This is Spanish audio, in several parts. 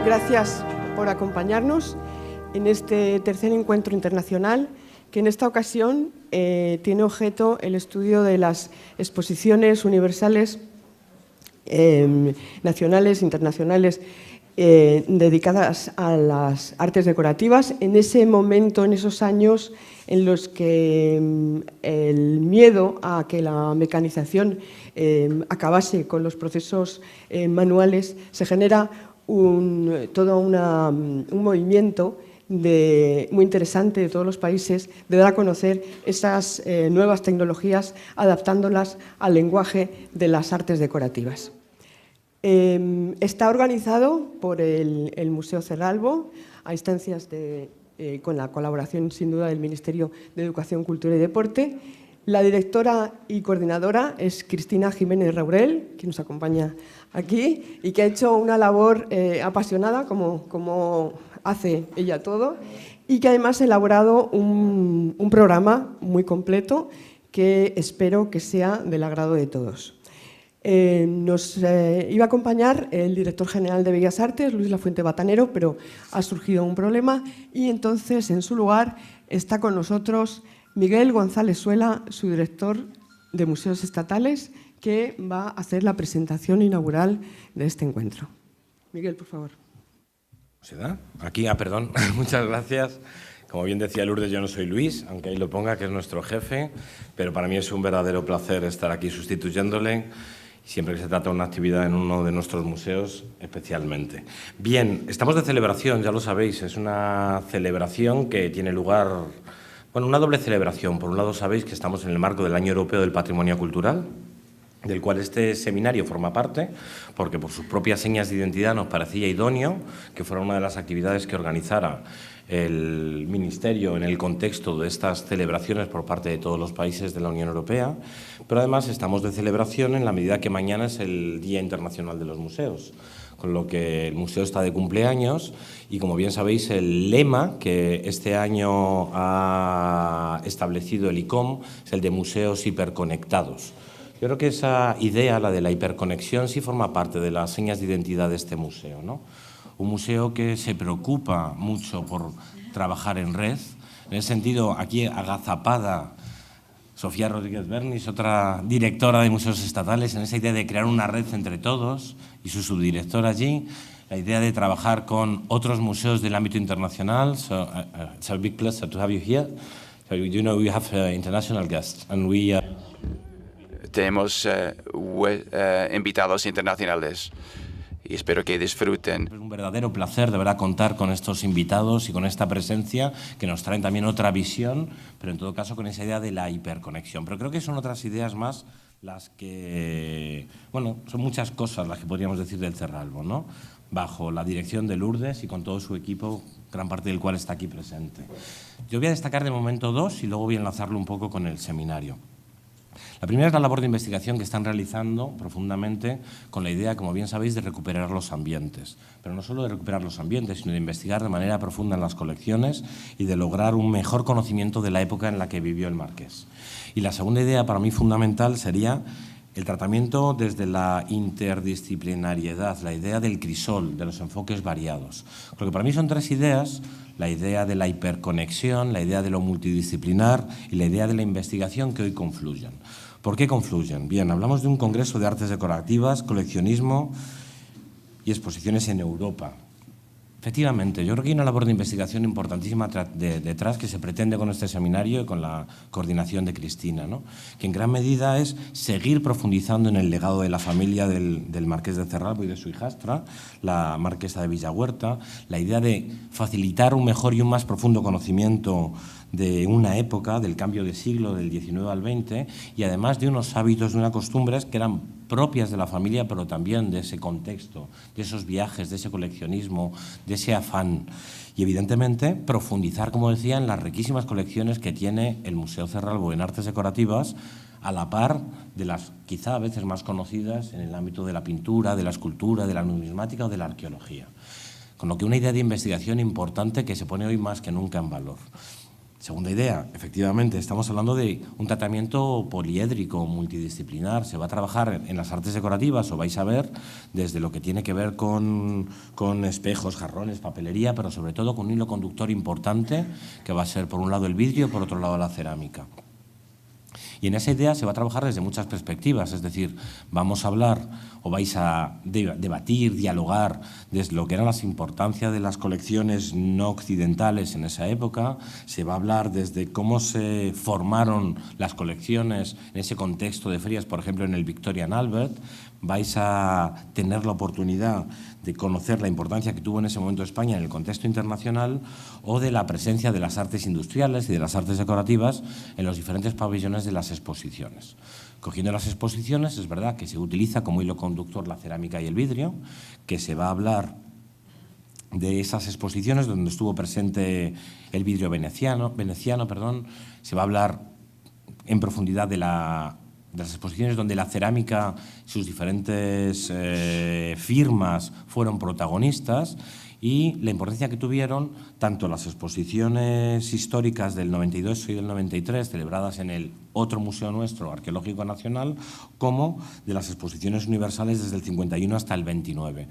Gracias por acompañarnos en este tercer encuentro internacional que en esta ocasión tiene objeto el estudio de las exposiciones universales, nacionales, internacionales, dedicadas a las artes decorativas. En ese momento, en esos años en los que el miedo a que la mecanización acabase con los procesos manuales, se genera todo un movimiento muy interesante de todos los países de dar a conocer esas nuevas tecnologías, adaptándolas al lenguaje de las artes decorativas. Está organizado por el Museo Cerralbo, a instancias con la colaboración sin duda del Ministerio de Educación, Cultura y Deporte. La directora y coordinadora es Cristina Jiménez Raurel, que nos acompaña aquí y que ha hecho una labor apasionada, como hace ella todo, y que además ha elaborado un programa muy completo que espero que sea del agrado de todos. Nos iba a acompañar el director general de Bellas Artes, Luis Lafuente Batanero, pero ha surgido un problema y entonces en su lugar está con nosotros Miguel González Suela, su director de Museos Estatales, que va a hacer la presentación inaugural de este encuentro. Miguel, por favor. ¿Se da? Aquí, perdón, muchas gracias. Como bien decía Lourdes, yo no soy Luis, aunque ahí lo ponga, que es nuestro jefe, pero para mí es un verdadero placer estar aquí sustituyéndole, siempre que se trata de una actividad en uno de nuestros museos, especialmente. Bien, estamos de celebración, ya lo sabéis, es una celebración que tiene lugar, bueno, una doble celebración. Por un lado, sabéis que estamos en el marco del Año Europeo del Patrimonio Cultural, del cual este seminario forma parte, porque por sus propias señas de identidad nos parecía idóneo que fuera una de las actividades que organizara el Ministerio en el contexto de estas celebraciones por parte de todos los países de la Unión Europea, pero además estamos de celebración en la medida que mañana es el Día Internacional de los Museos, con lo que el museo está de cumpleaños y, como bien sabéis, el lema que este año ha establecido el ICOM es el de museos hiperconectados. Yo creo que esa idea, la de la hiperconexión, sí forma parte de las señas de identidad de este museo, ¿no? Un museo que se preocupa mucho por trabajar en red. En ese sentido, aquí agazapada Sofía Rodríguez Bernis, otra directora de Museos Estatales, en esa idea de crear una red entre todos, y su subdirectora allí, la idea de trabajar con otros museos del ámbito internacional. So it's a big pleasure to have you here. So, you know, we have international guests, and we... Tenemos invitados internacionales y espero que disfruten. Es un verdadero placer, de verdad, contar con estos invitados y con esta presencia que nos traen también otra visión, pero en todo caso con esa idea de la hiperconexión. Pero creo que son otras ideas más las que, bueno, son muchas cosas las que podríamos decir del Cerralbo, ¿no? Bajo la dirección de Lourdes y con todo su equipo, gran parte del cual está aquí presente. Yo voy a destacar de momento dos y luego voy a enlazarlo un poco con el seminario. La primera es la labor de investigación que están realizando profundamente con la idea, como bien sabéis, de recuperar los ambientes. Pero no solo de recuperar los ambientes, sino de investigar de manera profunda en las colecciones y de lograr un mejor conocimiento de la época en la que vivió el Marqués. Y la segunda idea, para mí fundamental, sería el tratamiento desde la interdisciplinariedad, la idea del crisol, de los enfoques variados. Lo que para mí son tres ideas: la idea de la hiperconexión, la idea de lo multidisciplinar y la idea de la investigación, que hoy confluyen. ¿Por qué confluyen? Bien, hablamos de un congreso de artes decorativas, coleccionismo y exposiciones en Europa. Efectivamente, yo creo que hay una labor de investigación importantísima detrás que se pretende con este seminario y con la coordinación de Cristina, ¿no? Que en gran medida es seguir profundizando en el legado de la familia del Marqués de Cerralbo y de su hijastra, la marquesa de Villahuerta, la idea de facilitar un mejor y un más profundo conocimiento de una época, del cambio de siglo, del XIX al XX, y además de unos hábitos, de unas costumbres que eran propias de la familia, pero también de ese contexto, de esos viajes, de ese coleccionismo, de ese afán. Y evidentemente profundizar, como decía, en las riquísimas colecciones que tiene el Museo Cerralbo en artes decorativas, a la par de las quizá a veces más conocidas en el ámbito de la pintura, de la escultura, de la numismática o de la arqueología. Con lo que una idea de investigación importante que se pone hoy más que nunca en valor. Segunda idea, efectivamente, estamos hablando de un tratamiento poliédrico, multidisciplinar. Se va a trabajar en las artes decorativas, o vais a ver, desde lo que tiene que ver con espejos, jarrones, papelería, pero sobre todo con un hilo conductor importante, que va a ser por un lado el vidrio y por otro lado la cerámica. Y en esa idea se va a trabajar desde muchas perspectivas, es decir, vamos a hablar o vais a debatir, dialogar desde lo que eran las importancias de las colecciones no occidentales en esa época, se va a hablar desde cómo se formaron las colecciones en ese contexto de ferias, por ejemplo, en el Victoria and Albert. Vais a tener la oportunidad de conocer la importancia que tuvo en ese momento España en el contexto internacional, o de la presencia de las artes industriales y de las artes decorativas en los diferentes pabellones de las exposiciones. Cogiendo las exposiciones, es verdad que se utiliza como hilo conductor la cerámica y el vidrio, que se va a hablar de esas exposiciones donde estuvo presente el vidrio veneciano, se va a hablar en profundidad de las exposiciones donde la cerámica, sus diferentes firmas fueron protagonistas, y la importancia que tuvieron tanto las exposiciones históricas del 92 y del 93, celebradas en el otro museo nuestro, Arqueológico Nacional, como de las exposiciones universales desde el 51 hasta el 29.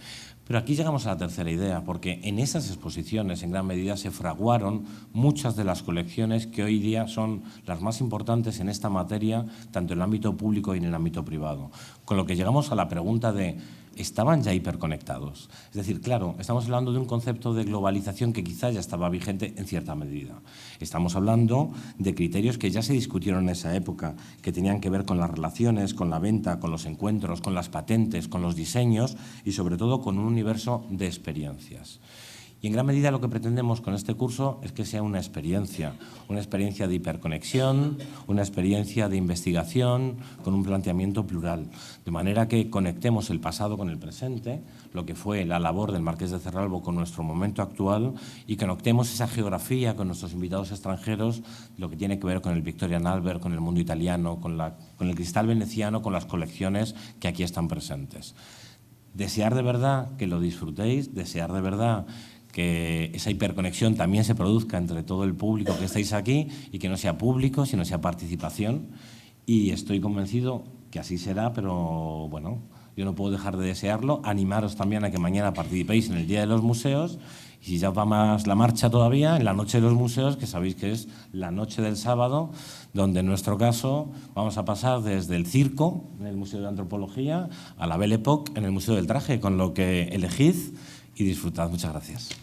Pero aquí llegamos a la tercera idea, porque en esas exposiciones en gran medida se fraguaron muchas de las colecciones que hoy día son las más importantes en esta materia, tanto en el ámbito público y en el ámbito privado. Con lo que llegamos a la pregunta de ¿estaban ya hiperconectados? Es decir, claro, estamos hablando de un concepto de globalización que quizás ya estaba vigente en cierta medida. Estamos hablando de criterios que ya se discutieron en esa época, que tenían que ver con las relaciones, con la venta, con los encuentros, con las patentes, con los diseños y sobre todo con un universo de experiencias. Y en gran medida lo que pretendemos con este curso es que sea una experiencia de hiperconexión, una experiencia de investigación con un planteamiento plural, de manera que conectemos el pasado con el presente, lo que fue la labor del Marqués de Cerralbo con nuestro momento actual, y conectemos esa geografía con nuestros invitados extranjeros, lo que tiene que ver con el Victoria and Albert, con el mundo italiano, con el cristal veneciano, con las colecciones que aquí están presentes. Desear de verdad que lo disfrutéis, desear de verdad que esa hiperconexión también se produzca entre todo el público que estáis aquí, y que no sea público, sino sea participación. Y estoy convencido que así será, pero bueno, yo no puedo dejar de desearlo. Animaros también a que mañana participéis en el Día de los Museos, y si ya va más la marcha todavía, en la Noche de los Museos, que sabéis que es la noche del sábado, donde en nuestro caso vamos a pasar desde el circo, en el Museo de Antropología, a la Belle Époque, en el Museo del Traje, con lo que elegid y disfrutad. Muchas gracias.